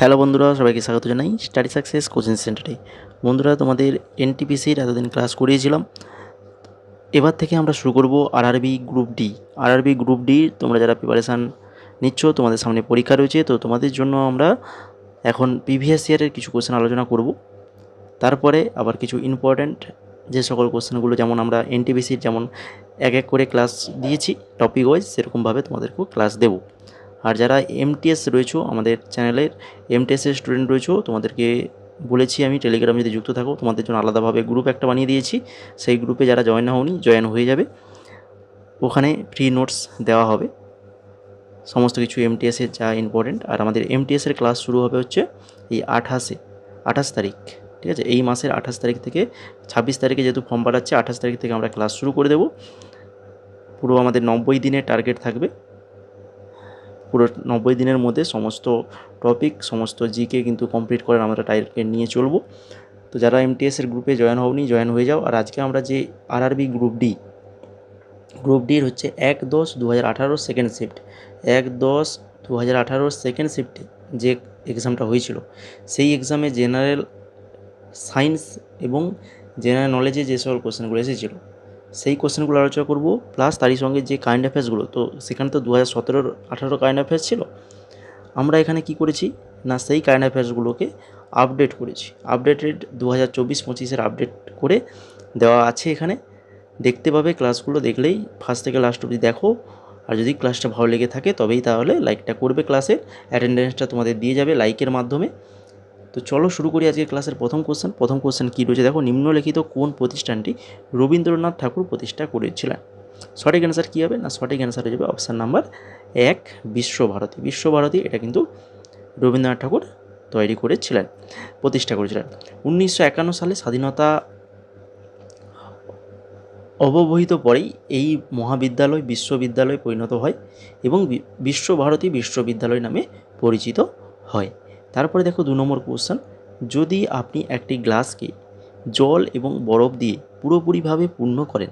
Hello বন্ধুরা, সবাইকে স্বাগত জানাই স্টাডি সাকসেস কোচিং সেন্টারে। বন্ধুরা, তোমাদের এনটিপিসির এতদিন ক্লাস করিয়েছিলাম। এবার থেকে আমরা শুরু করব RRB group D. RRB group D তোমরা যারা প্রিপারেশান নিচ্ছ, তোমাদের সামনে পরীক্ষা রয়েছে, তো তোমাদের জন্য আমরা এখন প্রিভিয়াস ইয়ারের কিছু কোশ্চেন আলোচনা করব। তারপরে আবার কিছু ইম্পর্ট্যান্ট যে সকল কোশ্চেনগুলো, যেমন আমরা এনটিপিসির যেমন এক এক করে ক্লাস দিয়েছি টপিক ওয়াইজ, সেরকমভাবে তোমাদেরকেও ক্লাস দেবো। আর যারা এমটিএস রয়েছো, আমাদের চ্যানেলের এমটিএসের স্টুডেন্ট রয়েছো, তোমাদেরকে বলেছি আমি, টেলিগ্রাম যদি যুক্ত থাকো তোমাদের জন্য আলাদাভাবে গ্রুপ একটা বানিয়ে দিয়েছি। সেই গ্রুপে যারা জয়েন হওনি, জয়েন হয়ে যাবে। ওখানে ফ্রি নোটস দেওয়া হবে, সমস্ত কিছু এমটিএসের যা ইম্পর্টেন্ট। আর আমাদের এমটিএসের ক্লাস শুরু হবে হচ্ছে এই 28 তারিখ, ঠিক আছে? এই মাসের 28 তারিখ থেকে 26 তারিখে যেহেতু ফর্ম বাড়াচ্ছে, 28 তারিখ থেকে আমরা ক্লাস শুরু করে দেবো। পুরো আমাদের 90 দিনের টার্গেট থাকবে। পুরো 90 দিনের মধ্যে সমস্ত টপিক, সমস্ত জিকে কিন্তু কমপ্লিট করার আমরা টার্গেট নিয়ে চলবো। তো যারা এমটিএসের গ্রুপে জয়েন হওনি, জয়েন হয়ে যাও। আর আজকে আমরা যে আরআরবি গ্রুপ ডির হচ্ছে 1/10/2018 সেকেন্ড শিফট, 1/10/2018 সেকেন্ড শিফটে যে এক্সামটা হয়েছিল, সেই এক্সামে জেনারেল সায়েন্স এবং জেনারেল নলেজে যে সকল কোশ্চেনগুলো এসেছিল, সেই কোশ্চেনগুলো আলোচনা করব। প্লাস তারই সঙ্গে যে কারেন্ট অ্যাফেয়ার্সগুলো, তো সেখানে তো 2017-18 কারেন্ট অ্যাফেয়ার্স ছিল। আমরা এখানে কি করেছি না, সেই কারেন্ট অ্যাফেয়ার্সগুলোকে আপডেট করেছি। আপডেটেড 2024-25-এর আপডেট করে দেওয়া আছে এখানে, দেখতে পাবে। ক্লাসগুলো দেখলেই ফার্স্ট থেকে লাস্ট অবধি দেখো। আর যদি ক্লাসটা ভালো লেগে থাকে তবেই তাহলে লাইকটা করবে, ক্লাসের অ্যাটেন্ডেন্সটা তোমাদের দিয়ে যাবে লাইকের মাধ্যমে। তো চলো শুরু করি আজকে ক্লাসের প্রথম কোশ্চেন কী রয়েছে দেখো, নিম্নলিখিত কোন প্রতিষ্ঠানটি রবীন্দ্রনাথ ঠাকুর প্রতিষ্ঠা করেছিলেন? সঠিক অ্যান্সার কী হবে না, সঠিক অ্যান্সার হয়ে যাবে অপশান নাম্বার 1, বিশ্বভারতী। বিশ্বভারতী এটা কিন্তু রবীন্দ্রনাথ ঠাকুর তৈরি করেছিলেন, প্রতিষ্ঠা করেছিলেন। 1951 সালে স্বাধীনতা অব্যবহিত পরেই এই মহাবিদ্যালয় বিশ্ববিদ্যালয়ে পরিণত হয় এবং বিশ্বভারতী বিশ্ববিদ্যালয় নামে পরিচিত হয়। তারপরে দেখো 2 নম্বর কোশ্চেন, যদি আপনি একটি গ্লাসকে জল এবং বরফ দিয়ে পুরোপুরিভাবে পূর্ণ করেন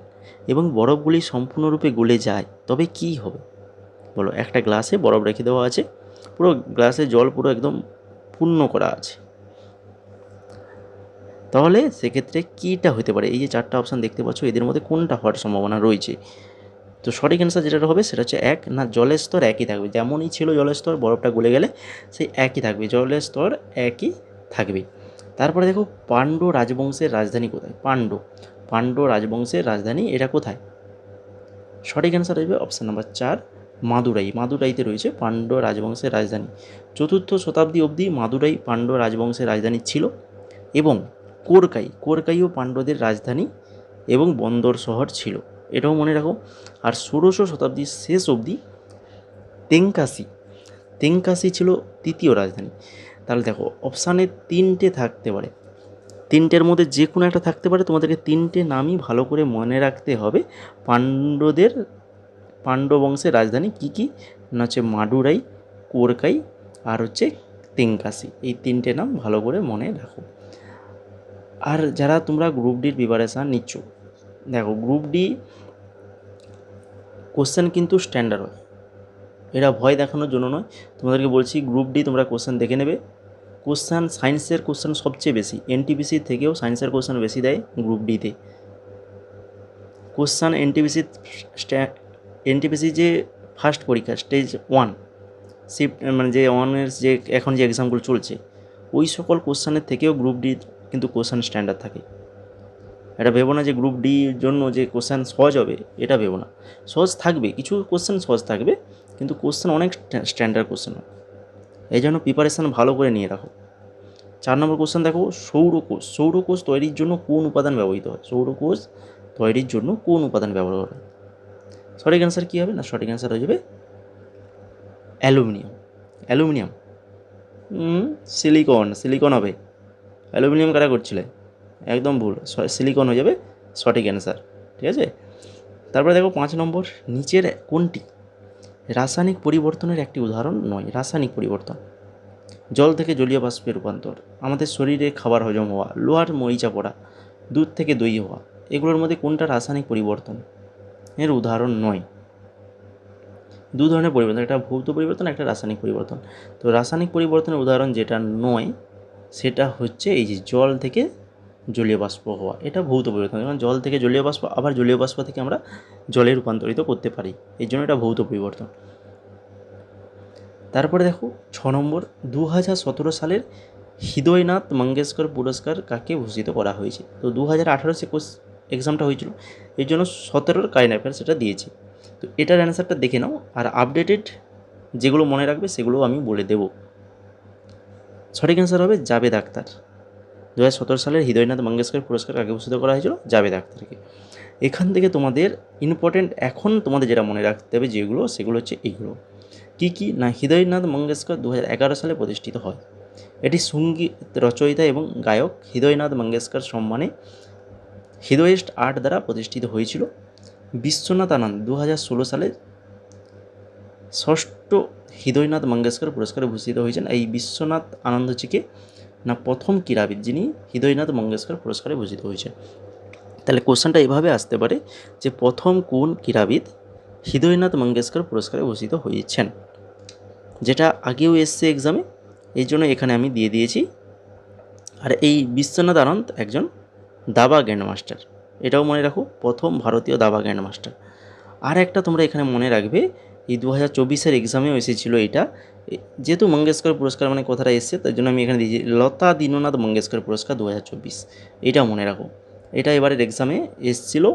এবং বরফগুলি সম্পূর্ণরূপে গলে যায়, তবে কী হবে? বলো, একটা গ্লাসে বরফ রেখে দেওয়া আছে, পুরো গ্লাসে জল পুরো একদম পূর্ণ করা আছে, তাহলে সেক্ষেত্রে কীটা হতে পারে? এই যে 4টা অপশান দেখতে পাচ্ছ, এদের মধ্যে কোনটা হওয়ার সম্ভাবনা রয়েছে? তো সঠিক অ্যান্সার যেটা হবে সেটা হচ্ছে 1, না জলের স্তর একই থাকবে। যেমনই ছিল জলের স্তর, বরফটা গলে গেলে সেই একই থাকবে, জলের স্তর একই থাকবে। তারপরে দেখো, পাণ্ড্য রাজবংশের রাজধানী কোথায়? পাণ্ড্য রাজবংশের রাজধানী এটা কোথায়? সঠিক অ্যান্সার হবে অপশান নাম্বার 4, মাদুরাইতে রয়েছে পাণ্ড্য রাজবংশের রাজধানী। 4র্থ শতাব্দী অবধি মাদুরাই পাণ্ড্য রাজবংশের রাজধানী ছিল এবং কোরকাইও পাণ্ড্যদের রাজধানী এবং বন্দর শহর ছিল, এটাও মনে রাখো। আর 16শ শতাব্দীর শেষ অবধি তেঙ্কাসি ছিল তৃতীয় রাজধানী। তাহলে দেখো, অপশানে 3টে থাকতে পারে, 3টের মধ্যে যে কোনো একটা থাকতে পারে। তোমাদেরকে 3টে নামই ভালো করে মনে রাখতে হবে। পাণ্ড্য বংশের রাজধানী কী কী না, হচ্ছে মাদুরাই, কোরকাই আর হচ্ছে তেঙ্কাসি। এই 3টে নাম ভালো করে মনে রাখো। আর যারা তোমরা গ্রুপ ডির প্রিপারেশান নিচ্ছ, দেখো গ্রুপ ডি কোশ্চেন কিন্তু স্ট্যান্ডার্ড হয়, এটা ভয় দেখানোর জন্য নয়। তোমাদেরকে বলছি, গ্রুপ ডি তোমরা কোশ্চেন দেখে নেবে। সায়েন্সের কোশ্চেন সবচেয়ে বেশি, এনটিপিসির থেকেও সায়েন্সের কোশ্চেন বেশি দেয় গ্রুপ ডিতে। কোশ্চেন এনটিপিসি যে ফার্স্ট পরীক্ষা স্টেজ 1 শিফট, মানে যে 1-এর যে এখন যে এক্সামগুলো চলছে, ওই সকল কোশ্চেনের থেকেও গ্রুপ ডি কিন্তু কোশ্চেন স্ট্যান্ডার্ড থাকে। এটা ভেবো না যে গ্রুপ ডির জন্য যে কোশ্চেন সহজ হবে, এটা ভেবো না। সহজ থাকবে, কিছু কোশ্চেন সহজ থাকবে, কিন্তু কোশ্চেন অনেক স্ট্যান্ডার্ড কোশ্চেন হয়। এই জন্য প্রিপারেশান ভালো করে নিয়ে রাখো। 4 নম্বর কোশ্চেন দেখো, সৌরকোষ তৈরির জন্য কোন উপাদান ব্যবহৃত হয়? সৌরকোষ তৈরির জন্য কোন উপাদান ব্যবহার হয়? সঠিক অ্যান্সার কী হবে না, সঠিক অ্যান্সার হয়ে যাবে অ্যালুমিনিয়াম। সিলিকন হবে। অ্যালুমিনিয়াম কারা করছিলে? একদম ভুল, সিলিকন হয়ে যাবে সঠিক অ্যান্সার, ঠিক আছে? তারপরে দেখো 5 নম্বর, নিচের কোনটি রাসায়নিক পরিবর্তনের একটি উদাহরণ নয়? রাসায়নিক পরিবর্তন: জল থেকে জলীয় বাষ্পে রূপান্তর, আমাদের শরীরে খাবার হজম হওয়া, লোহার মরিচা পড়া, দুধ থেকে দই হওয়া, এগুলোর মধ্যে কোনটা রাসায়নিক পরিবর্তন এর উদাহরণ নয়? দু ধরনের পরিবর্তন, একটা ভৌত পরিবর্তন, একটা রাসায়নিক পরিবর্তন। তো রাসায়নিক পরিবর্তনের উদাহরণ যেটা নয় সেটা হচ্ছে এই যে জল থেকে জলীয় বাষ্প হওয়া, এটা ভৌত পরিবর্তন। যেমন জল থেকে জলীয় বাষ্প, আবার জলীয় বাষ্প থেকে আমরা জলে রূপান্তরিত করতে পারি, এই জন্য এটা ভৌত পরিবর্তন। তারপরে দেখো 6 নম্বর, 2017 সালের হৃদয়নাথ মঙ্গেশকর পুরস্কার কাকে ভূষিত করা হয়েছে। তো 2018 এক্সামটা হয়েছিল, এই জন্য 17 কারেন্ট অ্যাফেয়ার্স সেটা দিয়েছি। তো এটার অ্যান্সারটা দেখে নাও, আর আপডেটেড যেগুলো মনে রাখবে সেগুলো আমি বলে দেব। সঠিক অ্যান্সার হবে জাভেদ আখতার। 2017 সালের হৃদয়নাথ মঙ্গেশকর পুরস্কার কাকে ভূষিত করা হয়েছিল, জাভেদ আখতারকে। এখান থেকে তোমাদের ইম্পর্টেন্ট এখন তোমাদের যেটা মনে রাখতে হবে যেগুলো, সেগুলো হচ্ছে এইগুলো। কী কী না, হৃদয়নাথ মঙ্গেশকর 2011 সালে প্রতিষ্ঠিত হয়। এটি সঙ্গীত রচয়িতা এবং গায়ক হৃদয়নাথ মঙ্গেশকর সম্মানে হৃদয়েস্ট আর্ট দ্বারা প্রতিষ্ঠিত হয়েছিল। বিশ্বনাথ আনন্দ 2016 সালে ষষ্ঠ হৃদয়নাথ মঙ্গেশকর পুরস্কারে ভূষিত হয়েছেন। এই বিশ্বনাথ আনন্দ হচ্ছে কে না, প্রথম ক্রীড়াবিদ যিনি হৃদয়নাথ মঙ্গেশকর পুরস্কারে ভূষিত হয়েছেন। তাহলে কোশ্চেনটা এভাবে আসতে পারে যে প্রথম কোন ক্রীড়াবিদ হৃদয়নাথ মঙ্গেশকর পুরস্কারে ভূষিত হয়েছেন, যেটা আগেও এসছে এক্সামে, এই জন্য এখানে আমি দিয়ে দিয়েছি। আর এই বিশ্বনাথ আনন্দ একজন দাবা গ্র্যান্ডমাস্টার, এটাও মনে রাখো, প্রথম ভারতীয় দাবা গ্র্যান্ডমাস্টার। আর একটা তোমরা এখানে মনে রাখবে, এই 2024 এক্সামেও এসেছিলো এটা, যেহেতু মঙ্গেশকর পুরস্কার মানে কথাটা এসছে, তার জন্য আমি এখানে দিয়েছি লতা দীননাথ মঙ্গেশকর পুরস্কার 2024, এটা মনে রাখো। এটা এবারের এক্সামে এসেছিলো,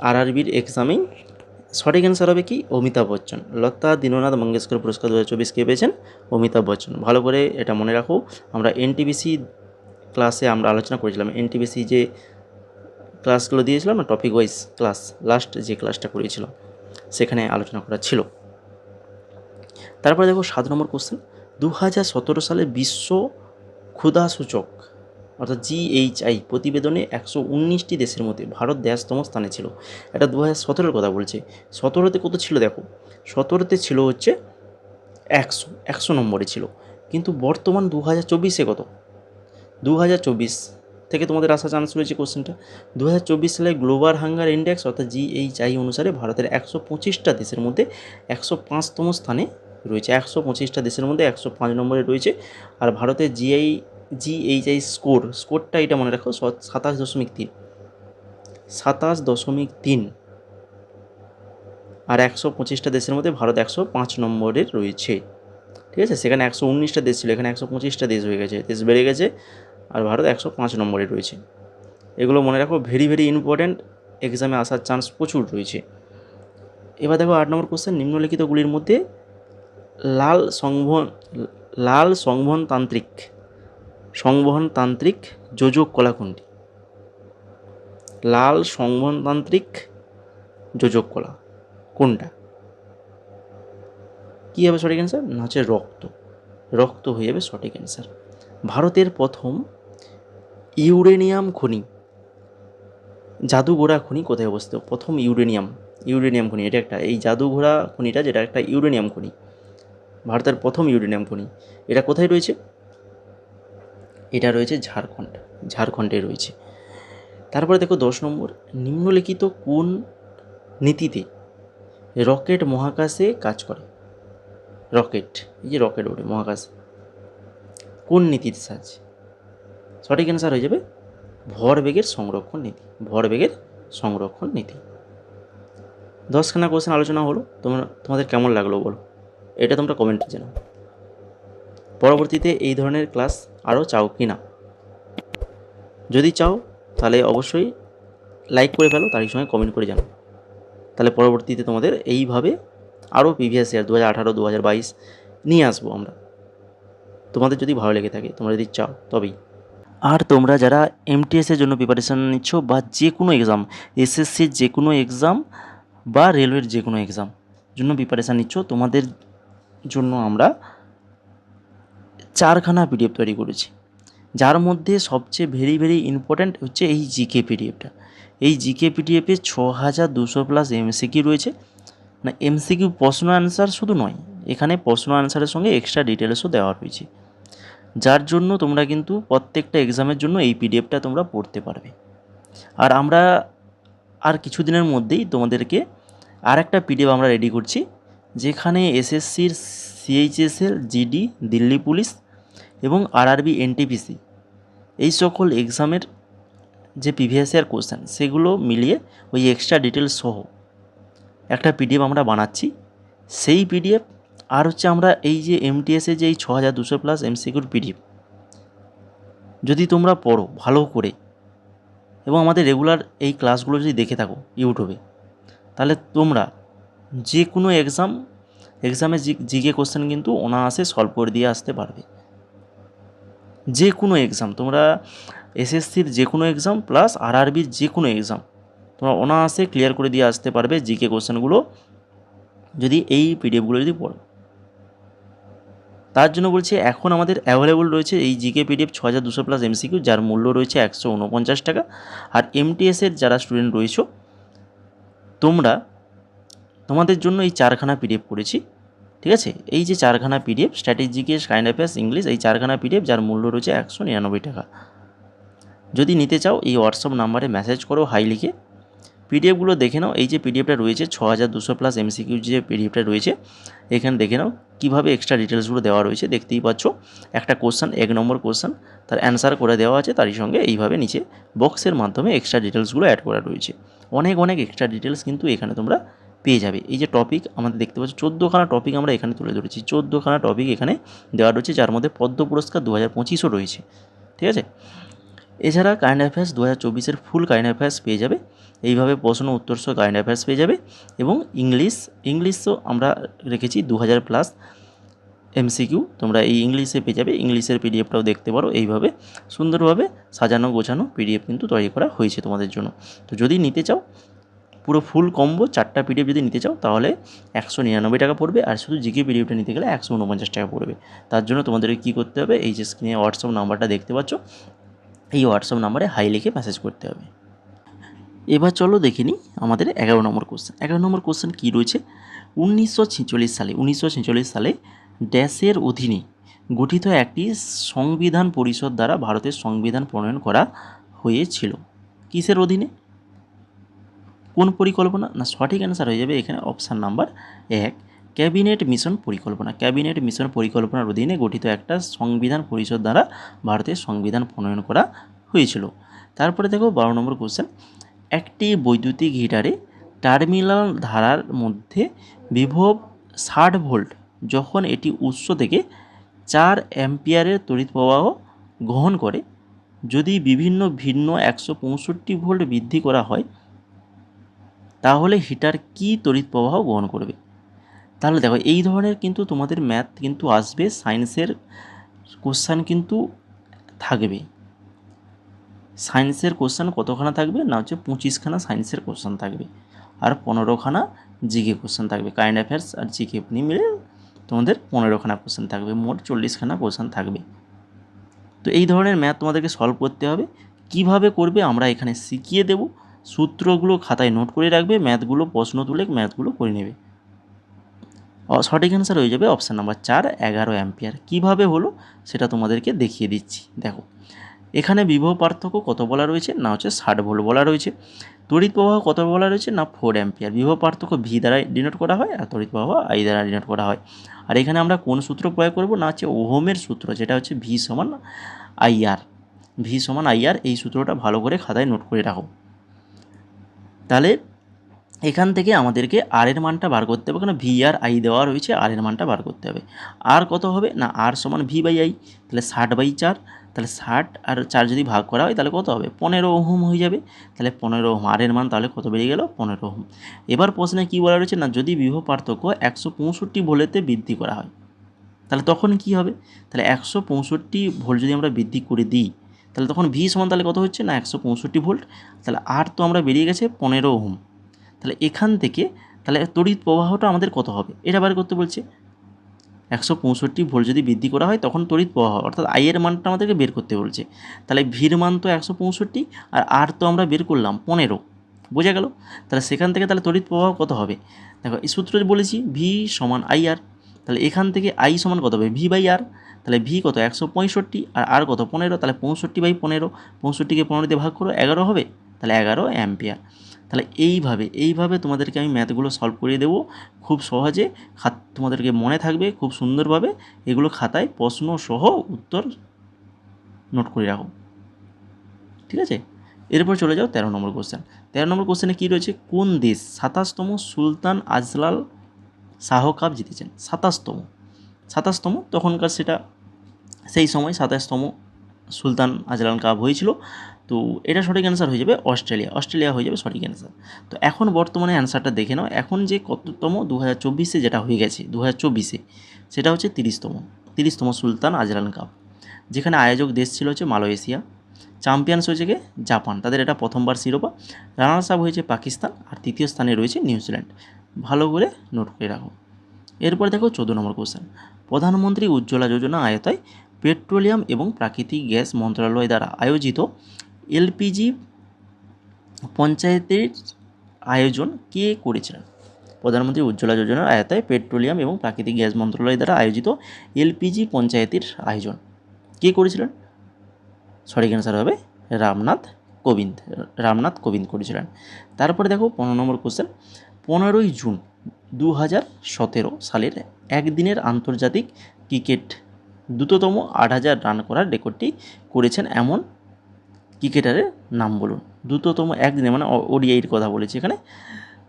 আরআরবির এক্সামেই। সঠিক অ্যান্সার হবে কি, অমিতাভ বচ্চন। লতা দীননাথ মঙ্গেশকর পুরস্কার 2024 কে পেয়েছেন, অমিতাভ বচ্চন। ভালো করে এটা মনে রাখো। আমরা এনটিপিসি ক্লাসে আমরা আলোচনা করেছিলাম, এনটিপিসি যে ক্লাসগুলো দিয়েছিলাম না, টপিক ওয়াইজ ক্লাস, লাস্ট যে ক্লাসটা করেছিলাম সেখানে আলোচনা করা ছিল। তারপরে দেখো 7 নম্বর কোশ্চেন, 2017 সালে বিশ্ব ক্ষুধা সূচক অর্থাৎ GHI প্রতিবেদনে 119টি দেশের মধ্যে ভারত 10তম স্থানে ছিল। এটা 2017 কথা বলছে। 17তে কত ছিল দেখো, 17তে ছিল হচ্ছে 100 নম্বরে ছিল। কিন্তু বর্তমান 2024 কত, 2024 থেকে তোমাদের আসা চান্স রয়েছে কোশ্চেনটা। 2024 সালে গ্লোবাল হাঙ্গার ইন্ডেক্স অর্থাৎ GHI অনুসারে ভারতের 125টা দেশের মধ্যে 105তম স্থানে রয়েছে। 125টা দেশের মধ্যে 105 নম্বরে রয়েছে। আর ভারতের GHI স্কোরটা এটা মনে রাখো 27.3, 27.3। আর 125টা দেশের মধ্যে ভারত 105 নম্বরে রয়েছে। ঠিক আছে, সেখানে 119টা দেশ ছিল, এখানে 125টা দেশ হয়ে গেছে, দেশ বেড়ে গেছে, আর ভারত 105 নম্বরে রয়েছে। এগুলো মনে রাখো, ভেরি ভেরি ইম্পর্ট্যান্ট, এক্সামে আসার চান্স প্রচুর রয়েছে। এবার দেখো 8 নম্বর কোশ্চেন, নিম্নলিখিতগুলির মধ্যে লাল সংবহনতান্ত্রিক যোজক কলা কোনটি? লাল সংবহনতান্ত্রিক যোজক কলা কোনটা? কী হবে সঠিক অ্যান্সার না, হচ্ছে রক্ত হয়ে যাবে সঠিক অ্যান্সার। ভারতের প্রথম ইউরেনিয়াম খনি, জাদুঘোড়া খনি কোথায় অবস্থিত? প্রথম ইউরেনিয়াম খনি, এটা একটা, এই জাদুঘোড়া খনিটা যেটা একটা ইউরেনিয়াম খনি, ভারতের প্রথম ইউরেনিয়াম খনি, এটা কোথায় রয়েছে? এটা রয়েছে ঝাড়খণ্ডে রয়েছে। তারপরে দেখো 10 নম্বর, নিম্নলিখিত কোন নীতিতে রকেট মহাকাশে কাজ করে? রকেট, এই যে রকেট ওঠে মহাকাশে, কোন নীতির সাহায্যে? সঠিক অ্যান্সার হয়ে যাবে ভরবেগের সংরক্ষণ নীতি। 10খানা কোশ্চেন আলোচনা হলো, তোমাদের কেমন লাগলো বলো, এটা তোমরা কমেন্টে জানাও। পরবর্তীতে এই ধরনের ক্লাস আরও চাও কি না, যদি চাও তাহলে অবশ্যই লাইক করে ফেলো, তারই সঙ্গে কমেন্ট করে জানাও। তাহলে পরবর্তীতে তোমাদের এইভাবে আরও প্রিভিয়াস ইয়ার 2018, 2022 নিয়ে আসবো আমরা, তোমাদের যদি ভালো লেগে থাকে, তোমরা যদি চাও তবেই। আর তোমরা যারা MTS-এর জন্য প্রিপারেশান নিচ্ছ, বা যে কোনো এক্সাম, SSC-র যে কোনো এক্সাম বা রেলওয়ের যে কোনো এক্সাম জন্য প্রিপারেশান নিচ্ছ, তোমাদের জন্য আমরা 4খানা PDF তৈরি করেছি, যার মধ্যে সবচেয়ে ভেরি ভেরি ইম্পর্ট্যান্ট হচ্ছে এই GK PDFটা। এই GK PDF-এ 6200+ MCQ রয়েছে। না, MCQ প্রশ্ন অ্যান্সার শুধু নয়, এখানে প্রশ্ন অ্যান্সারের সঙ্গে এক্সট্রা ডিটেলসও দেওয়া রয়েছে, যার জন্য তোমরা কিন্তু প্রত্যেকটা এক্সামের জন্য এই PDFটা তোমরা পড়তে পারবে। আর আমরা আর কিছুদিনের মধ্যেই তোমাদেরকে আর একটা PDF আমরা রেডি করছি, যেখানে এসএসসির, সিএইচএসএল, জিডি, দিল্লি পুলিশ এবং আরআরবি, এনটিপিসি এই সকল এক্সামের যে প্রিভিয়াস ইয়ার কোশ্চেন সেগুলো মিলিয়ে ওই এক্সট্রা ডিটেলস সহ একটা পিডিএফ আমরা বানাচ্ছি। সেই পিডিএফ আর হচ্ছে আমরা এই যে এমটিএসে যে এই 6200 প্লাস এমসিকিউর পিডিএফ যদি তোমরা পড়ো ভালো করে এবং আমাদের রেগুলার এই ক্লাসগুলো যদি দেখে থাকো ইউটিউবে, তাহলে তোমরা যে কোনো এক্সামে জিকে কোশ্চেন কিন্তু অনায়াসে সলভ করে দিয়ে আসতে পারবে। যে কোনো এক্সাম, তোমরা এসএসসির যে কোনো এক্সাম প্লাস আরআরবির যে কোনো এক্সাম তোমরা অনায়াসে ক্লিয়ার করে দিয়ে আসতে পারবে জিকে কোশ্চেনগুলো যদি এই পিডিএফগুলো যদি পড়ো। তার জন্য বলছি এখন আমাদের অ্যাভেলেবল রয়েছে এই জিকে পিডিএফ 6200 প্লাস এমসিকিউ, যার মূল্য রয়েছে 149 টাকা। আর এমটিএসের যারা স্টুডেন্ট রয়েছো তোমাদের জন্য এই 4খানা পিডিএফ করেছি, ঠিক আছে। এই যে 4খানা পিডিএফ স্ট্র্যাটেজিকেস, কারেন্ট অ্যাফেয়ার্স, ইংলিশ, এই 4খানা পিডিএফ যার মূল্য রয়েছে 199 টাকা। যদি নিতে চাও এই হোয়াটসঅ্যাপ নাম্বারে মেসেজ করো হাই লিখে, পিডিএফগুলো দেখে নাও। এই যে পিডিএফটা রয়েছে 6200 প্লাস এমসিকিউ যে পিডিএফটা রয়েছে, এখানে দেখে নাও কীভাবে এক্সট্রা ডিটেলসগুলো দেওয়া রয়েছে। দেখতেই পাচ্ছ একটা কোশ্চেন, 1 নম্বর কোশ্চেন, তার অ্যান্সার করে দেওয়া আছে, তারই সঙ্গে এইভাবে নিচে বক্সের মাধ্যমে এক্সট্রা ডিটেলসগুলো অ্যাড করা রয়েছে। অনেক এক্সট্রা ডিটেলস কিন্তু এখানে তোমরা পেয়ে যাবে। এই যে টপিক আমাদের দেখতে পাচ্ছ 14খানা টপিক আমরা এখানে তুলে ধরেছি, 14খানা টপিক এখানে দেওয়া রয়েছে, যার মধ্যে পদ্ম পুরস্কার 2025ও রয়েছে, ঠিক আছে। এছাড়া কারেন্ট অ্যাফেয়ার্স 2024-এর ফুল কারেন্ট অ্যাফেয়ার্স পেয়ে যাবে, এইভাবে প্রশ্ন উত্তর সহ কারেন্ট অ্যাফেয়ার্স পেয়ে যাবে। এবং ইংলিশও আমরা রেখেছি 2000 প্লাস এমসিকিউ, তোমরা এই ইংলিশে পেয়ে যাবে। ইংলিশের পিডিএফটাও দেখতে পারো, এইভাবে সুন্দরভাবে সাজানো গোছানো পিডিএফ কিন্তু তৈরি করা হয়েছে তোমাদের জন্য। তো যদি নিতে চাও পুরো ফুল কম্বো 4টা পিডিএফ যদি নিতে চাও তাহলে 199 টাকা পড়বে, আর শুধু জিকে পিডিএফটা নিতে গেলে 149 টাকা পড়বে। তার জন্য তোমাদেরকে কী করতে হবে, এই যে স্ক্রিনে হোয়াটসঅ্যাপ নাম্বারটা দেখতে পাচ্ছ, এই হোয়াটসঅ্যাপ নাম্বারে হাই লিখে মেসেজ করতে হবে। এবার চলো দেখে নিই আমাদের 11 নম্বর কোশ্চেন। 11 নম্বর কোশ্চেন কী রয়েছে, 1946 সালে ড্যাশের অধীনে গঠিত একটি সংবিধান পরিষদ দ্বারা ভারতের সংবিধান প্রণয়ন করা হয়েছিল। কিসের অধীনে, কোন পরিকল্পনা? না, সঠিক অ্যান্সার হয়ে যাবে এখানে অপশান নাম্বার 1, ক্যাবিনেট মিশন পরিকল্পনা। ক্যাবিনেট মিশন পরিকল্পনার অধীনে গঠিত একটা সংবিধান পরিষদ দ্বারা ভারতের সংবিধান প্রণয়ন করা হয়েছিল। তারপরে দেখো 12 নম্বর কোশ্চেন, একটি বৈদ্যুতিক হিটারে টার্মিনাল ধারার মধ্যে বিভব 60 ভোল্ট যখন এটি উৎস থেকে 4 অ্যাম্পিয়ারের তড়িৎ প্রবাহ গ্রহণ করে, যদি ভিন্ন 165 ভোল্ট বৃদ্ধি করা হয় তাহলে হিটার কি তড়িৎ প্রবাহ গ্রহণ করবে? তাহলে দেখো এই ধরনের কিন্তু তোমাদের ম্যাথ কিন্তু আসবে, সায়েন্সের কোশ্চেন কিন্তু থাকবে। সায়েন্সের কোশ্চেন কতখানা থাকবে না, হচ্ছে 25খানা সায়েন্সের কোশ্চেন থাকবে, আর 15খানা জিকে কোশ্চেন থাকবে। কারেন্ট অ্যাফেয়ার্স আর জিকে মিলে তোমাদের 15খানা কোশ্চেন থাকবে, মোট 40খানা কোশ্চেন থাকবে। তো এই ধরনের ম্যাথ তোমাদেরকে সলভ করতে হবে। কিভাবে করবে আমরা এখানে শিখিয়ে দেব, সূত্রগুলো খাতায় নোট করে রাখবে, ম্যাথগুলো প্রশ্ন তুলে ম্যাথগুলো করে নেবে। সঠিক অ্যান্সার হয়ে যাবে অপশান নাম্বার 4, 11 অ্যাম্পিয়ার। কীভাবে হলো সেটা তোমাদেরকে দেখিয়ে দিচ্ছি। দেখো এখানে বিভব পার্থক্য কত বলা রয়েছে, না হচ্ছে 60 ভোল্ট বলা রয়েছে। তড়িৎ প্রবাহ কত বলা রয়েছে, না 4 অ্যাম্পিয়ার। বিভব পার্থক্য ভি দ্বারা ডিনোট করা হয়, আর তড়িৎ প্রবাহ আই দ্বারা ডিনোট করা হয়। আর এখানে আমরা কোন সূত্র প্রয়োগ করব, না হচ্ছে ওহমের সূত্র, যেটা হচ্ছে ভি সমান আইআর। এই সূত্রটা ভালো করে খাতায় নোট করে রাখো। তাহলে এখান থেকে আমাদেরকে আর এর মানটা বার করতে হবে, কারণ ভি আর আই দেওয়া রয়েছে, আর এর মানটা বার করতে হবে। আর কত হবে, না আর সমান ভি বাই আই, তাহলে 60/4, তাহলে 60 আর 4 যদি ভাগ করা হয় তাহলে কত হবে, 15 ওহম হয়ে যাবে। তাহলে 15 ওহম, আর এর মান তাহলে কত বেড়ে গেল, 15 ওহম। এবার প্রশ্নে কী বলা রয়েছে, না যদি বিভব পার্থক্য 165 ভোল্টেতে বৃদ্ধি করা হয় তাহলে তখন কি হবে, তাহলে 165 ভোল্ট যদি আমরা বৃদ্ধি করে দিই তাহলে তখন ভি সমান তাহলে কত হচ্ছে, না 165 ভোল্ট। তাহলে আর তো আমরা বেরিয়ে গেছে 15 ওহম। তাহলে এখান থেকে তাহলে তড়িৎ প্রবাহটা আমাদের কত হবে এটা বার করতে বলছে। 165 ভোল্ট যদি বৃদ্ধি করা হয় তখন তড়িৎ প্রবাহ অর্থাৎ আই এর মানটা আমাদেরকে বের করতে বলছে। তাহলে ভির মান তো 165 আর তো আমরা বের করলাম 15, বোঝা গেল। তাহলে সেখান থেকে তাহলে তড়িৎ প্রবাহ কত হবে, দেখো এই সূত্র বলেছি ভি সমান আই আর। তাহলে এখান থেকে আই সমান কত হবে, ভি বাই আর। তাহলে ভি কত 165 আর কত 15, তাহলে 65/15, 65কে 15 দিয়ে ভাগ করো 11 হবে, তাহলে 11 অ্যাম্পিয়ার। তাহলে এইভাবে তোমাদেরকে আমি ম্যাথগুলো সলভ করিয়ে দেবো খুব সহজে, তোমাদেরকে মনে থাকবে খুব সুন্দরভাবে। এগুলো খাতায় প্রশ্ন সহ উত্তর নোট করে রাখো, ঠিক আছে। এরপর চলে যাও 13 নম্বর কোশ্চেন। 13 নম্বর কোশ্চেনে কী রয়েছে, কোন দেশ 27তম সুলতান আজলাল শাহ কাপ জিতেছেন? 27তম তখনকার সেটা, সেই সময় 27তম সুলতান আজলান কাপ হয়েছিল। তো এটা সঠিক অ্যান্সার হয়ে যাবে অস্ট্রেলিয়া হয়ে যাবে সঠিক অ্যান্সার। তো এখন বর্তমানে অ্যান্সারটা দেখে নাও, এখন যে কততম 2024-এ যেটা হয়ে গেছে 2024-এ, সেটা হচ্ছে 30তম সুলতান আজলান কাপ, যেখানে আয়োজক দেশ ছিল হচ্ছে মালয়েশিয়া, চ্যাম্পিয়ন্স হয়েছে কে জাপান, তাদের এটা প্রথমবার শিরোপা, রানার্স আপ হয়েছে পাকিস্তান, আর তৃতীয় স্থানে রয়েছে নিউজিল্যান্ড। ভালো করে নোট করে রাখো। এরপর দেখো 14 নম্বর কোশ্চেন, প্রধানমন্ত্রী উজ্জ্বলা যোজনা আয়তায় পেট্রোলিয়াম এবং প্রাকৃতিক গ্যাস মন্ত্রণালয় দ্বারা আয়োজিত এলপিজি পঞ্চায়েতের আয়োজন কে করেছিলেন? প্রধানমন্ত্রী উজ্জ্বলা যোজনার আয়তায় পেট্রোলিয়াম এবং প্রাকৃতিক গ্যাস মন্ত্রণালয় দ্বারা আয়োজিত এলপিজি পঞ্চায়েতের আয়োজন কে করেছিলেন? সঠিক অ্যান্সার হবে রামনাথ কোবিন্দ করেছিলেন। তারপরে দেখো 15 নম্বর কোশ্চেন, 15ই জুন 2017 সালের একদিনের আন্তর্জাতিক ক্রিকেট দ্রুততম 8,000 রান করার রেকর্ডটি করেছেন এমন ক্রিকেটারের নাম বলুন। দ্রুততম একদিনে, মানে ওডিআইয়ের কথা বলেছি এখানে।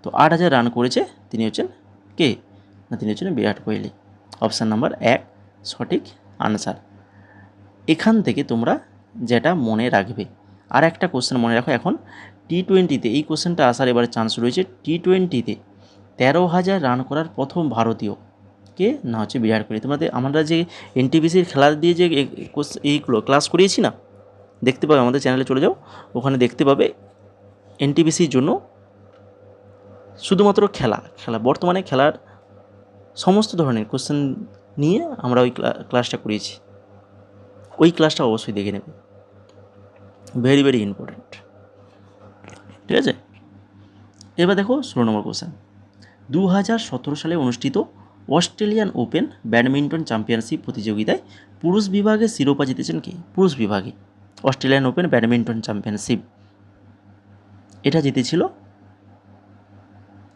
তো 8,000 রান করেছে, তিনি হচ্ছেন কে? না, তিনি হচ্ছেন বিরাট কোহলি। অপশান নাম্বার 1 সঠিক আনসার। এখান থেকে তোমরা যেটা মনে রাখবে, আর একটা কোশ্চেন মনে রাখো, এখন টি-20-তে এই কোশ্চেনটা আসার এবারে চান্স রয়েছে। টি-20-তে 13,000 রান করার প্রথম ভারতীয় কে? না হচ্ছে বিরাট কোহলি। আমরা যে এনটিপিসির খেলা দিয়ে যে এইগুলো ক্লাস করিয়েছি না, দেখতে পাবে, আমাদের চ্যানেলে চলে যাও, ওখানে দেখতে পাবে এনটিপিসির জন্য শুধুমাত্র খেলা বর্তমানে খেলার সমস্ত ধরনের কোশ্চেন নিয়ে আমরা ওই ক্লাসটা করিয়েছি। ওই ক্লাসটা অবশ্যই দেখে নেবে, ভেরি ভেরি ইম্পর্ট্যান্ট, ঠিক আছে। এবার দেখো 16 নম্বর কোশ্চেন, 2017 সালে অনুষ্ঠিত অস্ট্রেলিয়ান ওপেন ব্যাডমিন্টন চ্যাম্পিয়নশিপ প্রতিযোগিতায় পুরুষ বিভাগে শিরোপা জিতেছেন কে? পুরুষ বিভাগে অস্ট্রেলিয়ান ওপেন ব্যাডমিন্টন চ্যাম্পিয়নশিপ এটা জিতেছিল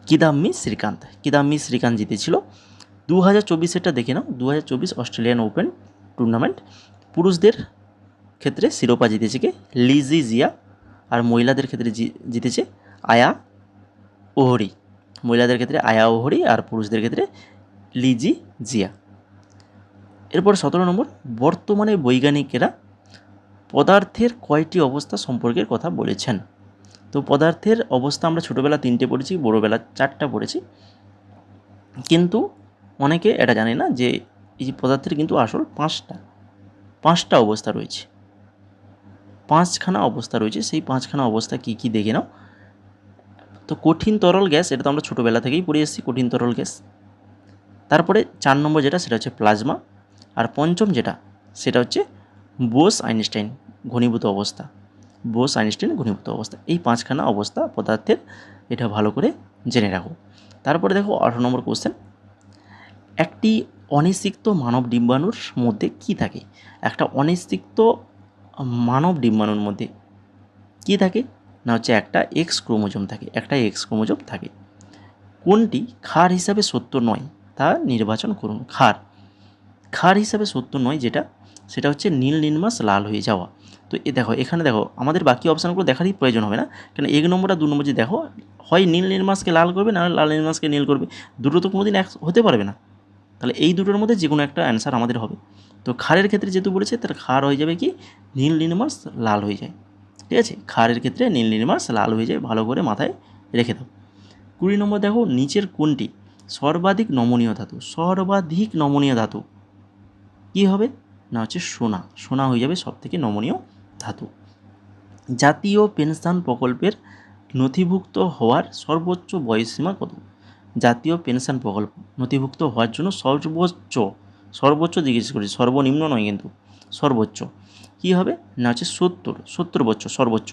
কিদাম্বি শ্রীকান্ত জিতেছিল। 2024-এরটা দেখে নাও, 2024 অস্ট্রেলিয়ান ওপেন টুর্নামেন্ট পুরুষদের ক্ষেত্রে শিরোপা জিতেছে কে? লিজি জিয়া। আর মহিলাদের ক্ষেত্রে জিতেছে আয়া ওহরি। মহিলাদের ক্ষেত্রে আয়া ওহরি আর পুরুষদের ক্ষেত্রে লিজি জিয়া। এরপর 17 নম্বর, বর্তমানে বৈজ্ঞানিকেরা পদার্থের কয়টি অবস্থা সম্পর্কের কথা বলেছেন? তো পদার্থের অবস্থা আমরা ছোটোবেলা 3টে পড়েছি, বড়োবেলা 4টা পড়েছি, কিন্তু অনেকে এটা জানে না যে এই পদার্থের কিন্তু আসল 5টা অবস্থা রয়েছে, 5খানা অবস্থা রয়েছে। সেই 5খানা অবস্থা কী কী দেখে নাও। তো কঠিন তরল গ্যাস, এটা তো আমরা ছোটোবেলা থেকেই পড়ে এসেছি, কঠিন তরল গ্যাস। তারপরে 4 নম্বর যেটা, সেটা হচ্ছে প্লাজমা। আর পঞ্চম যেটা, সেটা হচ্ছে বোস আইনস্টাইন ঘনীভূত অবস্থা। এই 5খানা অবস্থা পদার্থের, এটা ভালো করে জেনে রাখো। তারপরে দেখো 18 নম্বর কোশ্চেন, একটি অনিষিক্ত মানব ডিম্বাণুর মধ্যে কি থাকে? একটা অনিষিক্ত মানব ডিম্বাণুর মধ্যে কি থাকে? না হচ্ছে একটা এক্স ক্রোমোজোম থাকে। কোনটি ক্ষার হিসাবে সত্য নয় তা নির্বাচন করুন। ক্ষার হিসাবে সত্য নয় যেটা, সেটা হচ্ছে নীল নির্মাস লাল হয়ে যাওয়া। তো এখানে দেখো আমাদের বাকি অপশানগুলো দেখারই প্রয়োজন হবে না, কারণ 1 নম্বর আর 2 নম্বর যে দেখো, হয় নীল নির্মাসকে লাল করবে, না লাল নির্মাসকে নীল করবে, দুটো তো কোনোদিন এক হতে পারবে না। তাহলে এই দুটোর মধ্যে যে কোনো একটা অ্যান্সার আমাদের হবে। তো ক্ষারের ক্ষেত্রে যেহেতু বলেছে, তার ক্ষার হয়ে যাবে কি নীল নির্মাস লাল হয়ে যায়, ঠিক আছে। ক্ষারের ক্ষেত্রে নীল নির্মাস লাল হয়ে যায়, ভালো করে মাথায় রেখে দাও। 20 নম্বর দেখো, নিচের কোনটি সর্বাধিক নমনীয় ধাতু কী হবে? না হচ্ছে সোনা হয়ে যাবে সবথেকে নমনীয় ধাতু। জাতীয় পেনশন প্রকল্পের নথিভুক্ত হওয়ার সর্বোচ্চ বয়সসীমা কত? জাতীয় পেনশন প্রকল্প নথিভুক্ত হওয়ার জন্য সর্বোচ্চ জিজ্ঞেস করেছি, সর্বনিম্ন নয় কিন্তু, সর্বোচ্চ কী হবে? না হচ্ছে 70 বছর সর্বোচ্চ,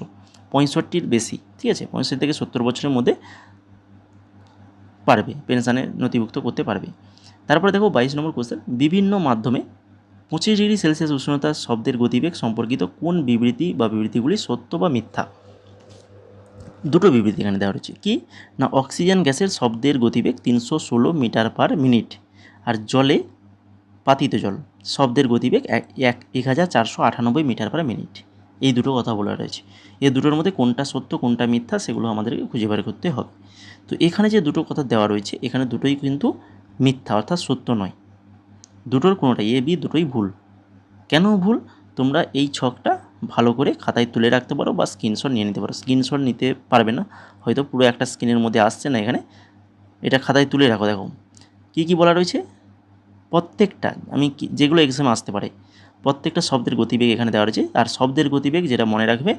65-র বেশি, ঠিক আছে। 65 থেকে 70 বছরের মধ্যে পারবে পেনশানে নথিভুক্ত করতে পারবে। তারপরে দেখো 22 নম্বর কোশ্চেন, বিভিন্ন মাধ্যমে 25 ডিগ্রি সেলসিয়াস উষ্ণতার শব্দের গতিবেগ সম্পর্কিত কোন বিবৃতিগুলি সত্য বা মিথ্যা? দুটো বিবৃতি এখানে দেওয়া রয়েছে কি না, অক্সিজেন গ্যাসের শব্দের গতিবেগ 316 মিটার পার মিনিট, আর জলে পাতিত জল শব্দের গতিবেগ 1498 মিটার পার মিনিট। এই দুটো কথা বলা রয়েছে। এই দুটোর মধ্যে কোনটা সত্য কোনটা মিথ্যা সেগুলো আমাদেরকে খুঁজে বের করতে হবে। তো এখানে যে দুটো কথা দেওয়া রয়েছে এখানে দুটোই কিন্তু মিথ্যা, অর্থাৎ সত্য নয়। দুটোর কোনোটাই এ বি দুটোই ভুল। কেন ভুল তোমরা এই ছকটা ভালো করে খাতায় তুলে রাখতে পারো বা স্ক্রিনশট নিয়ে নিতে পারো। স্ক্রিনশট নিতে পারবে না, হয়তো পুরো একটা স্ক্রিনের মধ্যে আসছে না এখানে, এটা খাতায় তুলে রাখো। দেখো কী কী বলা রয়েছে, প্রত্যেকটা আমি যেগুলো এক্সামে আসতে পারে প্রত্যেকটা শব্দের গতিবেগ এখানে দেওয়া রয়েছে। আর শব্দের গতিবেগ যেটা মনে রাখবে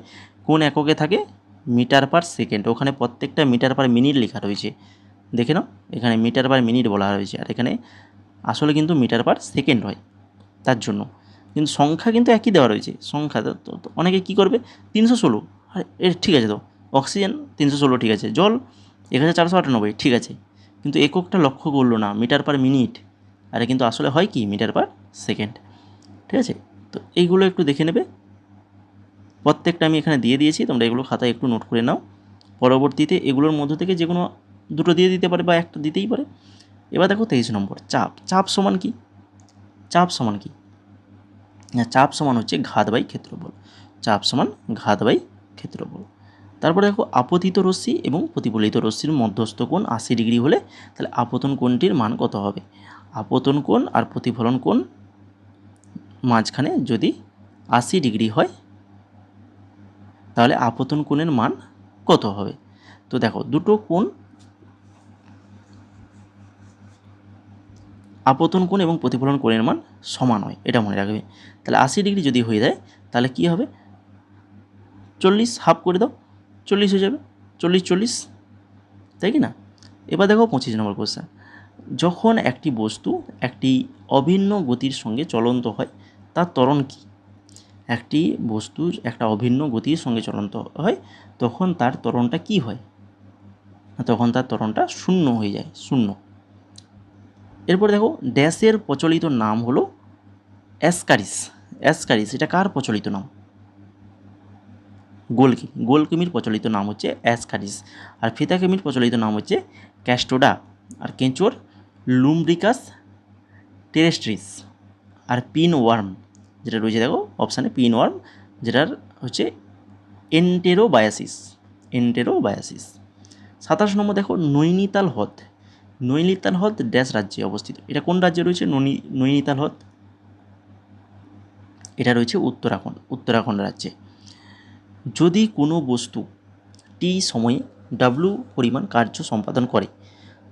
কোন এককে থাকে, মিটার পার সেকেন্ড। ওখানে প্রত্যেকটা মিটার পার মিনিট লেখা রয়েছে, দেখে নাও এখানে মিটার পার মিনিট বলা হয়েছে, আর এখানে আসলে কিন্তু মিটার পার সেকেন্ড হয়। তার জন্য কিন্তু সংখ্যা কিন্তু একই দেওয়া রয়েছে। সংখ্যা তো অনেকে কী করবে 316, এর ঠিক আছে, তো অক্সিজেন 316 ঠিক আছে, জল 1498 ঠিক আছে, কিন্তু এককটা লক্ষ্য করলো না, মিটার পার মিনিট, আরে কিন্তু আসলে হয় কি মিটার পার সেকেন্ড। ঠিক আছে, তো এইগুলো একটু দেখে নেবে। প্রত্যেকটা আমি এখানে দিয়ে দিয়েছি, তোমরা এগুলো খাতায় একটু নোট করে নাও। পরবর্তীতে এগুলোর মধ্য থেকে যে কোনো দুটো দিয়ে দিতে পারে বা একটা দিতেই পারে। এবার দেখো 23 নম্বর, চাপ। চাপ সমান কি? চাপ সমান কি? চাপ সমান হচ্ছে ঘাত বাই ক্ষেত্রফল। চাপ সমান ঘাত বাই ক্ষেত্রফল। তারপরে দেখো আপতিত রশ্মি এবং প্রতিফলিত রশ্মির মধ্যস্থ কোণ 80 ডিগ্রি হলে তাহলে আপতন কোণটির মান কত হবে? আপতন কোণ আর প্রতিফলন কোণ মাঝখানে যদি 80 ডিগ্রি হয় তাহলে আপতন কোণের মান কত হবে? তো দেখো দুটো কোণ, আপতন কোণ এবং প্রতিফলন কোণের মান সমান হয়, এটা মনে রাখবে। তাহলে 80 ডিগ্রি যদি হয়ে যায় তাহলে কি হবে, 40 হাফ করে দাও, 40 হয়ে যাবে, 40 তাই কি না? এবার দেখো 25 নম্বর কোশ্চেন, যখন একটি বস্তু একটি অভিন্ন গতির সঙ্গে চলন্ত হয় তার ত্বরণ কী? একটি বস্তু একটা অভিন্ন গতির সঙ্গে চলন্ত হয় তখন তার ত্বরণটা কী হয়? তখন তার ত্বরণটা শূন্য হয়ে যায়, শূন্য। এরপর দেখো ড্যাশের প্রচলিত নাম হলো অ্যাসকারিস। অ্যাসকারিস এটা কার প্রচলিত নাম? গোলকিমি। গোলকিমির প্রচলিত নাম হচ্ছে অ্যাসকারিস। আর ফিতাকিমির প্রচলিত নাম হচ্ছে ক্যাস্টোডা। আর কেঁচোর লুমব্রিকাস টেরেস্ট্রিস। আর পিন ওয়ার্ম যেটা রয়েছে দেখো অপশানে পিন ওয়ার্ম, যেটার হচ্ছে এন্টেরোবায়াসিস। এন্টেরোবায়াসিস। 27 নম্বর দেখো নৈনিতাল হ্রদ। নৈনিতাল হ্রদ ড্যাশ রাজ্যে অবস্থিত? এটা কোন রাজ্যে রয়েছে নৈনিতাল হ্রদ? এটা রয়েছে উত্তরাখণ্ড, উত্তরাখণ্ড রাজ্যে। যদি কোনো বস্তু টি সময়ে ডাব্লু পরিমাণ কার্য সম্পাদন করে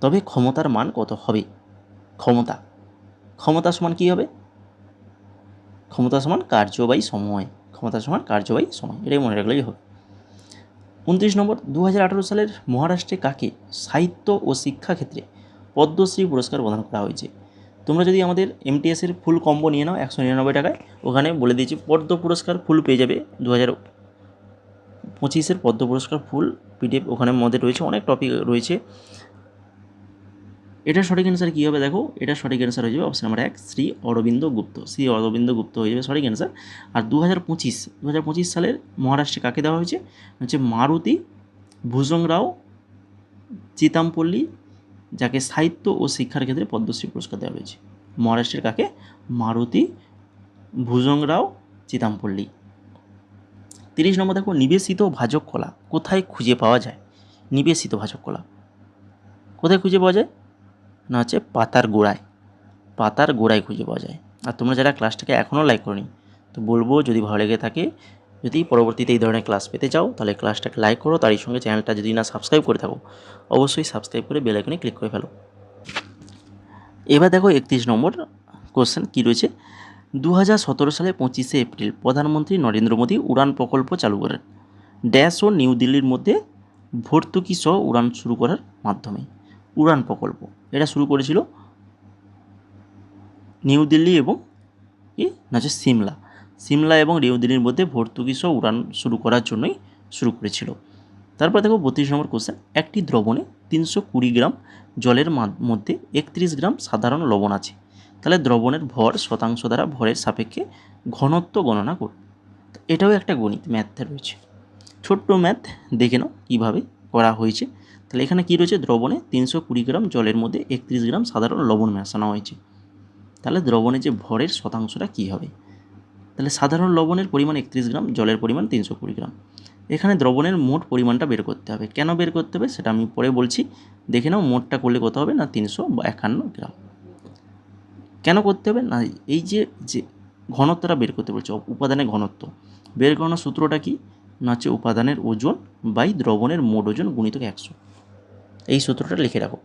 তবে ক্ষমতার মান কত হবে? ক্ষমতা, ক্ষমতা সমান কী হবে? ক্ষমতা সমান কার্য বাই সময়। ক্ষমতা সমান কার্য বাই সময়, এটাই মনে রাখলেই হবে। 29 নম্বর, 2018 সালের মহারাষ্ট্রে কাকে সাহিত্য ও শিক্ষা ক্ষেত্রে পদ্মশ্রী পুরস্কার প্রদান করা হয়েছে? তোমরা যদি আমাদের এমটিএসের ফুল কম্বো নিয়ে নাও 199 টাকায়, ওখানে বলে দিয়েছি পদ্ম পুরস্কার ফুল পেয়ে যাবে। 2025 পদ্ম পুরস্কার ফুল পিডিএফ ওখানে মধ্যে রয়েছে, অনেক টপিক রয়েছে। এটা সঠিক অ্যান্সার কী হবে দেখো, এটা সঠিক অ্যান্সার হয়ে যাবে অপশন নাম্বার 1 শ্রী অরবিন্দ গুপ্ত। শ্রী অরবিন্দ গুপ্ত হয়ে যাবে সঠিক অ্যান্সার। আর 2025 সালের মহারাষ্ট্রে কাকে দেওয়া হয়েছে হচ্ছে মারুতি ভুজংরাও চিতামপল্লী, যাকে সাহিত্য ও শিক্ষার ক্ষেত্রে পদ্মশ্রী পুরস্কার দেওয়া হয়েছে। মহারাষ্ট্রের কাকে? মারুতি ভুজংরাও চিতামপল্লী। 30 নম্বর দেখো নিবেশিত ভাজক কলা কোথায় খুঁজে পাওয়া যায়? নিবেশিত ভাজক কলা কোথায় খুঁজে পাওয়া যায় না হচ্ছে পাতার গোড়ায়। পাতার গোড়ায় খুঁজে পাওয়া যায়। আর তোমরা যারা ক্লাসটাকে এখনও লাইক করোনি তো বলবো যদি ভালো লেগে থাকে, যদি পরবর্তীতে এই ধরনের ক্লাস পেতে চাও তাহলে ক্লাসটাকে লাইক করো, তারই সঙ্গে চ্যানেলটা যদি না সাবস্ক্রাইব করে থাকো অবশ্যই সাবস্ক্রাইব করে বেল আইকনে ক্লিক করে ফেলো। এবার দেখো 31 নম্বর কোশ্চেন কী রয়েছে, 2017 সালে 25শে এপ্রিল প্রধানমন্ত্রী নরেন্দ্র মোদী উড়ান প্রকল্প চালু করেন ড্যাশ ও নিউ দিল্লির মধ্যে ভর্তুকি সহ উড়ান শুরু করার মাধ্যমে। উড়ান প্রকল্প এটা শুরু করেছিল নিউ দিল্লি এবং কি না হচ্ছে সিমলা। সিমলা এবং নিউ দিল্লির মধ্যে ভর্তুকি সহ উড়ান শুরু করার জন্যই শুরু করেছিল। তারপর দেখো 32 নম্বর কোশ্চেন, একটি দ্রবণে 320 গ্রাম জলের মধ্যে 31 গ্রাম সাধারণ লবণ আছে, তাহলে দ্রবণের ভর শতাংশ দ্বারা ভরের সাপেক্ষে ঘনত্ব গণনা করুন। এটাও একটা গণিত ম্যাথে রয়েছে। ছোট্ট ম্যাথ দেখে নাও কীভাবে করা হয়েছে। তাহলে এখানে কী রয়েছে, দ্রবণে 320 গ্রাম জলের মধ্যে 31 গ্রাম সাধারণ লবণ মেশানো হয়েছে। তাহলে দ্রবণে যে ভরের শতাংশটা কী হবে, তাহলে সাধারণ লবণের পরিমাণ 31 গ্রাম, জলের পরিমাণ 320 গ্রাম। এখানে দ্রবণের মোট পরিমাণটা বের করতে হবে। কেন বের করতে হবে সেটা আমি পরে বলছি। দেখে নাও মোটটা করলে কত হবে না 351 গ্রাম। কেন করতে হবে না, এই যে যে ঘনত্বটা বের করতে বলছে, উপাদানের ঘনত্ব বের করানোর সূত্রটা কি না হচ্ছে উপাদানের ওজন বাই দ্রবণের মোট ওজন গুণিতক 100। এই সূত্রটা লিখে রাখো,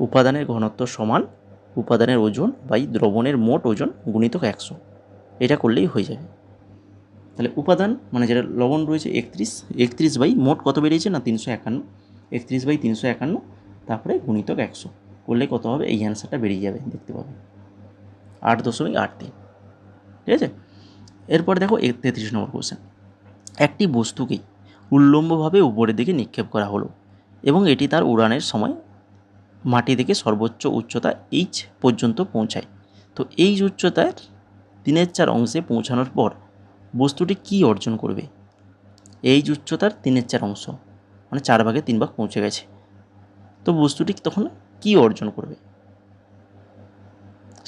উপাদানের ঘনত্ব সমান উপাদানের ওজন বাই দ্রবণের মোট ওজন গুণিতক 100। এটা করলেই হয়ে যাবে। তাহলে উপাদান মানে যেটা লবণ রয়েছে 31 বাই মোট কত বেরিয়েছে না 351, 31 বাই 351, তারপরে গুণিতক 100 করলে কত হবে, এই অ্যান্সারটা বেরিয়ে যাবে, দেখতে পাবে 8.83। ঠিক আছে, এরপর দেখো 33 নম্বর কোশ্চেন। একটি বস্তুকে উল্লম্বভাবে উপরের দিকে নিক্ষেপ করা হলো এবং এটি তার উড়ানের সময় মাটি থেকে সর্বোচ্চ উচ্চতা এইচ পর্যন্ত পৌঁছায়। তো এই উচ্চতার 3/4 অংশে পৌঁছানোর পর বস্তুটি কী অর্জন করবে? এই উচ্চতার 3/4 অংশ মানে 4 ভাগে 3 ভাগ পৌঁছে গেছে, তো বস্তুটি তখন কী অর্জন করবে?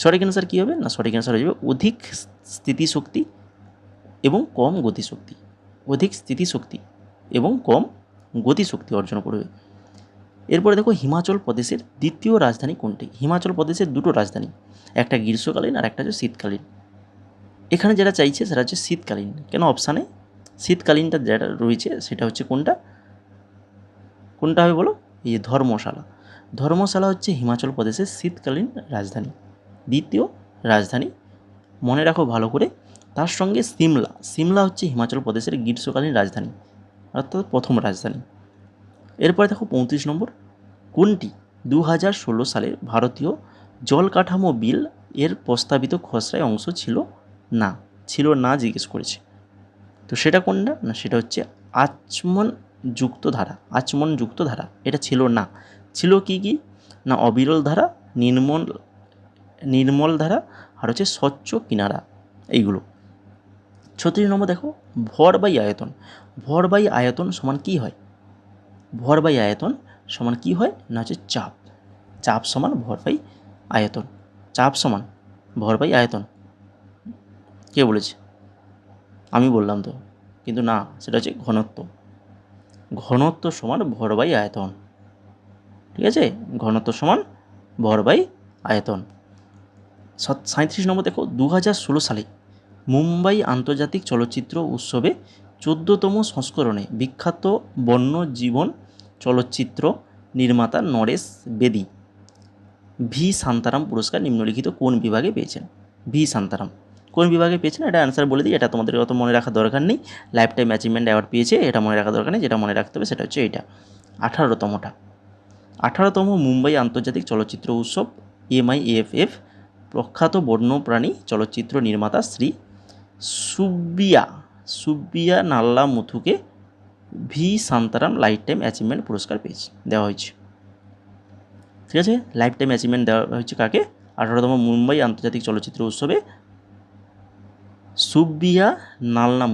সঠিক অ্যান্সার কী হবে না, সঠিক অ্যান্সার হয়ে যাবে অধিক স্থিতিশক্তি এবং কম গতিশক্তি। অধিক স্থিতিশক্তি এবং কম গতিশক্তি অর্জন করবে। এরপরে দেখো হিমাচল প্রদেশের দ্বিতীয় রাজধানী কোনটি? হিমাচল প্রদেশের দুটো রাজধানী, একটা গ্রীষ্মকালীন আর একটা হচ্ছে শীতকালীন। এখানে যেটা চাইছে সেটা হচ্ছে শীতকালীন। কেন অপশানে শীতকালীনটা যেটা রয়েছে সেটা হচ্ছে কোনটা কোনটা হবে বলো? এই যে ধর্মশালা। ধর্মশালা হচ্ছে হিমাচল প্রদেশের শীতকালীন রাজধানী, দ্বিতীয় রাজধানী, মনে রাখো ভালো করে। তার সঙ্গে সিমলা হচ্ছে হিমাচল প্রদেশের গ্রীষ্মকালীন রাজধানী, অর্থাৎ প্রথম রাজধানী। এরপরে দেখো 35 নম্বর, কোনটি 2016 সালের ভারতীয় জল কাঠামো বিল এর প্রস্তাবিত খসড়ায় অংশ ছিল না জিজ্ঞেস করেছে। তো সেটা কোনটা না, সেটা হচ্ছে আচমনযুক্ত ধারা। এটা ছিল না। ছিল কি কি না, অবিরল ধারা, নির্মল ধারা আর হচ্ছে স্বচ্ছ কিনারা, এইগুলো। 36 নম্বর দেখো, ভর বাই আয়তন সমান কী হয়? ভর বাই আয়তন সমান কী হয় না হচ্ছে চাপ সমান ভর বাই আয়তন। চাপ সমান ভর বাই আয়তন কে বলেছে? আমি বললাম তো, কিন্তু না, সেটা হচ্ছে ঘনত্ব সমান ভর বাই আয়তন। ঠিক আছে, ঘনত্ব সমান ভর বাই আয়তন। 37 নম্বর দেখো, 2016 সালে মুম্বাই আন্তর্জাতিক চলচ্চিত্র উৎসবে 14তম সংস্করণে বিখ্যাত বন্যজীবন চলচ্চিত্র নির্মাতা নরেশ বেদি ভি শান্তারাম পুরস্কার নিম্নলিখিত কোন বিভাগে পেয়েছেন? ভি শান্তারাম কোন বিভাগে পেয়েছেন এটা অ্যান্সার বলে দিই, এটা তোমাদের অত মনে রাখার দরকার নেই। লাইফ টাইম অ্যাচিভমেন্ট অ্যাওয়ার্ড পেয়েছে, এটা মনে রাখার দরকার নেই। যেটা মনে রাখতে হবে সেটা হচ্ছে এইটা 18তম মুম্বাই আন্তর্জাতিক চলচ্চিত্র উৎসব MIFF প্রখ্যাত বন্যপ্রাণী চলচ্চিত্র নির্মাতা শ্রী সুব্বিয়া নাল্লা মুথুকে V Shantaram lifetime achievement পুরস্কার দেওয়া হয়েছে। ঠিক আছে, লাইফ টাইম অ্যাচিভমেন্ট দেওয়া হয়েছে কাকে? 18তম মুম্বাই আন্তর্জাতিক চলচ্চিত্র উৎসবে সুব্বিয়া নাল্লা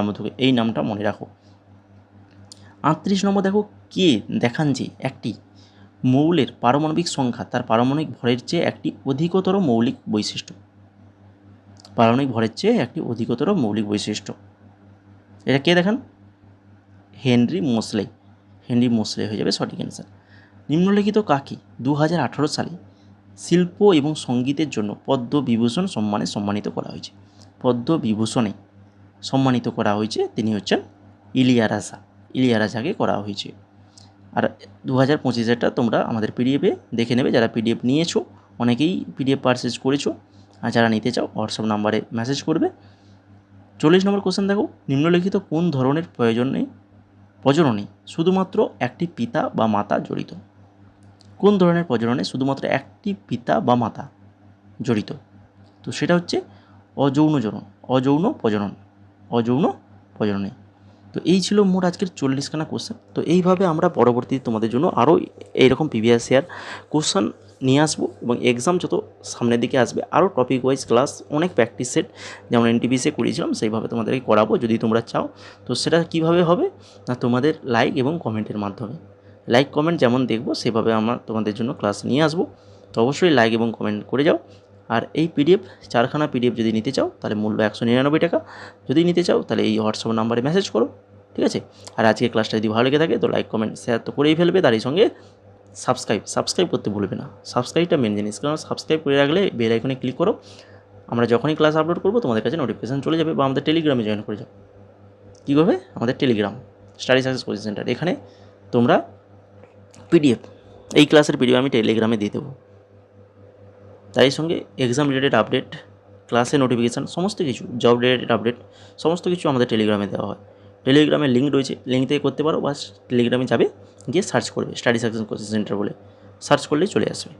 মুথুকে, এই নামটা মনে রাখো। 38 নম্বর দেখো, কে দেখান যে একটি মৌলের পারমাণবিক সংখ্যা তার পারমাণবিক ভরের চেয়ে একটি অধিকতর মৌলিক বৈশিষ্ট্য। এটা কে দেখান? হেনরি মোসলে হয়ে যাবে সঠিক অ্যান্সার। নিম্নলিখিত কাকে 2018 সালে শিল্প এবং সঙ্গীতের জন্য পদ্মবিভূষণ সম্মানে সম্মানিত করা হয়েছে? পদ্মবিভূষণে সম্মানিত করা হয়েছে, তিনি হচ্ছেন ইলিয়ারাজাকে করা হয়েছে। আর 2025-এরটা তোমরা আমাদের পিডিএফে দেখে নেবে, যারা পিডিএফ নিয়েছো, অনেকেই পিডিএফ পারচেজ করেছো, আর যারা নিতে চাও হোয়াটসঅ্যাপ নাম্বারে মেসেজ করবে। 40 নম্বর কোশ্চেন দেখো, নিম্নলিখিত কোন ধরনের প্রজননে শুধুমাত্র একটি পিতা বা মাতা জড়িত? কোন ধরনের প্রজননে শুধুমাত্র একটি পিতা বা মাতা জড়িত? তো সেটা হচ্ছে অযৌন প্রজননে। তো এই ছিল মোট আজকের 40খানা কোশ্চেন। তো এইভাবে আমরা পরবর্তী তোমাদের জন্য আরও এইরকম প্রিভিয়াস ইয়ার কোশ্চেন নিয়ে আসবো এবং এক্সাম যত সামনের দিকে আসবে আরও টপিক ওয়াইজ ক্লাস অনেক প্র্যাকটিস সেট যেমন এনটিপিসিতে করিয়েছিলাম সেইভাবে তোমাদেরকে করাবো যদি তোমরা চাও। তো সেটা কীভাবে হবে না তোমাদের লাইক এবং কমেন্টের মাধ্যমে, লাইক কমেন্ট যেমন দেখবো সেভাবে আমরা তোমাদের জন্য ক্লাস নিয়ে আসবো। তো অবশ্যই লাইক এবং কমেন্ট করে যাও। আর এই পিডিএফ 4খানা পিডিএফ যদি নিতে চাও তাহলে মূল্য 199 টাকা। যদি নিতে চাও তাহলে এই হোয়াটসঅ্যাপ নাম্বারে মেসেজ করো, ঠিক আছে। আর আজকে ক্লাসটা যদি ভালো লেগে থাকে তো লাইক কমেন্ট শেয়ার তো করেই ফেলবে, তারই সঙ্গে সাবস্ক্রাইব করতে ভুলবে না। সাবস্ক্রাইবটা মেন জিনিস, কারণ সাবস্ক্রাইব করে রাখলে বেল আইকনে ক্লিক করো, আমরা যখনই ক্লাস আপলোড করবো তোমাদের কাছে নোটিফিকেশান চলে যাবে। বা আমাদের টেলিগ্রামে জয়েন করে যাও। কীভাবে? আমাদের Telegram study success coaching centre, এখানে তোমরা পিডিএফ, এই ক্লাসের পিডিএফ আমি টেলিগ্রামে দিয়ে দেবো। তাই সঙ্গে এক্সাম রিলেটেড আপডেট, ক্লাসের নোটিফিকেশান, সমস্ত কিছু জব রিলেটেড আপডেট সমস্ত কিছু আমাদের টেলিগ্রামে দেওয়া হয়। টেলিগ্রামের লিঙ্ক রয়েছে, লিঙ্ক থেকে করতে পারো। বা টেলিগ্রামে যাবে, গিয়ে সার্চ করবে স্টাডি সাকসেস কোচিং সেন্টার বলে সার্চ করলেই চলে আসবে।